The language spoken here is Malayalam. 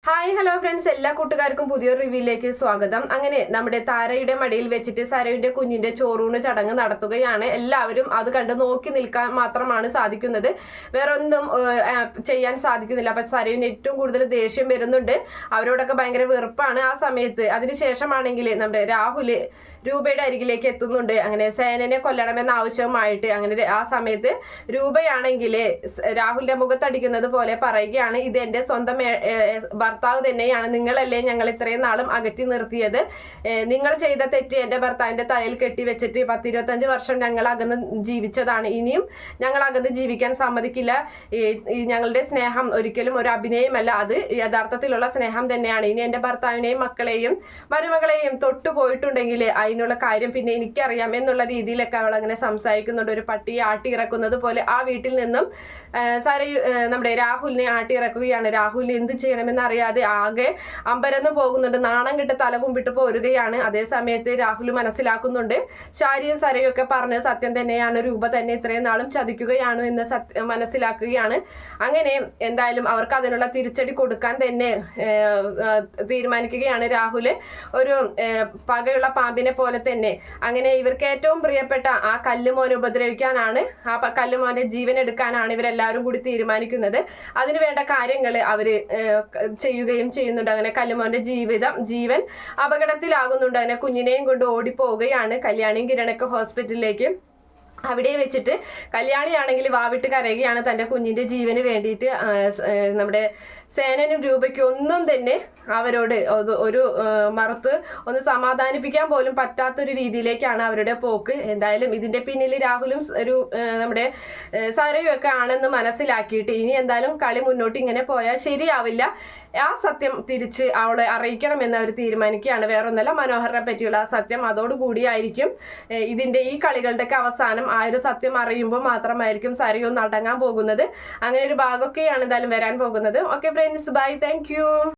ഹായ് ഹലോ ഫ്രണ്ട്സ്, എല്ലാ കൂട്ടുകാർക്കും പുതിയൊരു റിവ്യൂയിലേക്ക് സ്വാഗതം. അങ്ങനെ നമ്മുടെ താരയുടെ മടിയിൽ വെച്ചിട്ട് സരയുടെ കുഞ്ഞിന്റെ ചോറൂണ് ചടങ്ങ് നടത്തുകയാണ്. എല്ലാവരും അത് കണ്ട് നോക്കി നിൽക്കാൻ മാത്രമാണ് സാധിക്കുന്നത്, വേറെ ഒന്നും ചെയ്യാൻ സാധിക്കുന്നില്ല. അപ്പൊ സരവിന് ഏറ്റവും കൂടുതൽ ദേഷ്യം വരുന്നുണ്ട്, അവരോടൊക്കെ ഭയങ്കര വെറുപ്പാണ് ആ സമയത്ത്. അതിനുശേഷമാണെങ്കിൽ നമ്മുടെ രാഹുല് രൂപയുടെ അരികിലേക്ക് എത്തുന്നുണ്ട്. അങ്ങനെ സേനനെ കൊല്ലണമെന്ന ആവശ്യവുമായിട്ട്. അങ്ങനെ ആ സമയത്ത് രൂപയാണെങ്കിൽ രാഹുലിന്റെ മുഖത്തടിക്കുന്നത് പോലെ പറയുകയാണ്, ഇത് എന്റെ സ്വന്തം ഭർത്താവ് തന്നെയാണ്, നിങ്ങളല്ലേ ഞങ്ങൾ ഇത്രയും നാളും അകറ്റി നിർത്തിയത്, നിങ്ങൾ ചെയ്ത തെറ്റ് എന്റെ ഭർത്താവിന്റെ തലയിൽ കെട്ടിവെച്ചിട്ട് 10-25 വർഷം ഞങ്ങൾ അകന്ന് ജീവിച്ചതാണ്, ഇനിയും ഞങ്ങൾ അകന്ന് ജീവിക്കാൻ സമ്മതിക്കില്ല. ഞങ്ങളുടെ സ്നേഹം ഒരിക്കലും ഒരു അഭിനയമല്ല, അത് യഥാർത്ഥത്തിലുള്ള സ്നേഹം തന്നെയാണ്. ഇനി എന്റെ ഭർത്താവിനെയും മക്കളെയും മരുമകളെയും തൊട്ടു പോയിട്ടുണ്ടെങ്കിൽ അതിനുള്ള കാര്യം പിന്നെ എനിക്കറിയാം എന്നുള്ള രീതിയിലൊക്കെ അവൾ അങ്ങനെ സംസാരിക്കുന്നുണ്ട്. ഒരു പട്ടിയെ ആട്ടി ഇറക്കുന്നത് പോലെ ആ വീട്ടിൽ നിന്നും നമ്മുടെ രാഹുലിനെ ആട്ടി ഇറക്കുകയാണ്. രാഹുലിന് എന്ത് ചെയ്യണമെന്ന് അറിയാതെ ആകെ അമ്പരന്ന് പോകുന്നുണ്ട്, നാണം കിട്ട് തലകുമ്പിട്ട് പോരുകയാണ്. അതേ സമയത്ത് രാഹുൽ മനസ്സിലാക്കുന്നുണ്ട്, ശാരിയും സരയും ഒക്കെ പറഞ്ഞ് സത്യം തന്നെയാണ്, രൂപ തന്നെ ഇത്രയും നാളും ചതിക്കുകയാണ് എന്ന് മനസ്സിലാക്കുകയാണ്. അങ്ങനെ എന്തായാലും അവർക്ക് അതിനുള്ള തിരിച്ചടി കൊടുക്കാൻ തന്നെ തീരുമാനിക്കുകയാണ് രാഹുൽ. ഒരു പകയുള്ള പാമ്പിനെ പോലെ തന്നെ. അങ്ങനെ ഇവർക്ക് ഏറ്റവും പ്രിയപ്പെട്ട ആ കല്ലുമോനെ ഉപദ്രവിക്കാനാണ്, ആ കല്ലുമോന്റെ ജീവൻ എടുക്കാനാണ് ഇവരെല്ലാവരും കൂടി തീരുമാനിക്കുന്നത്. അതിനു വേണ്ട കാര്യങ്ങൾ അവര് ചെയ്യുകയും ചെയ്യുന്നുണ്ട്. അങ്ങനെ കല്ലുമോന്റെ ജീവൻ അപകടത്തിലാകുന്നുണ്ട്. അങ്ങനെ കുഞ്ഞിനെയും കൊണ്ട് ഓടിപ്പോവുകയാണ് കല്യാണിയും കിരണൊക്കെ ഹോസ്പിറ്റലിലേക്ക്. അവിടെ വെച്ചിട്ട് കല്യാണിയാണെങ്കിൽ വാവിട്ട് കരയുകയാണ് തൻ്റെ കുഞ്ഞിന്റെ ജീവന് വേണ്ടിയിട്ട്. നമ്മുടെ സേനനും രൂപയ്ക്കും ഒന്നും തന്നെ അവരോട് ഒരു മറുത്ത് ഒന്ന് സമാധാനിപ്പിക്കാൻ പോലും പറ്റാത്തൊരു രീതിയിലേക്കാണ് അവരുടെ പോക്ക്. എന്തായാലും ഇതിന്റെ പിന്നിൽ രാഹുലും നമ്മുടെ സരയും ഒക്കെ ആണെന്ന് മനസ്സിലാക്കിയിട്ട് ഇനി എന്തായാലും കളി മുന്നോട്ട് ഇങ്ങനെ പോയാൽ ശരിയാവില്ല, ആ സത്യം തിരിച്ച് അവളെ അറിയിക്കണമെന്ന് അവർ തീരുമാനിക്കുകയാണ്. വേറൊന്നല്ല, മനോഹറിനെ പറ്റിയുള്ള ആ സത്യം അതോടുകൂടിയായിരിക്കും ഇതിന്റെ ഈ കളികളുടെയൊക്കെ അവസാനം. ആ ഒരു സത്യം അറിയുമ്പോൾ മാത്രമായിരിക്കും സരയൊന്ന് അടങ്ങാൻ പോകുന്നത്. അങ്ങനെ ഒരു ഭാഗമൊക്കെയാണ് എന്തായാലും വരാൻ പോകുന്നത്. Okay friends, bye, thank U.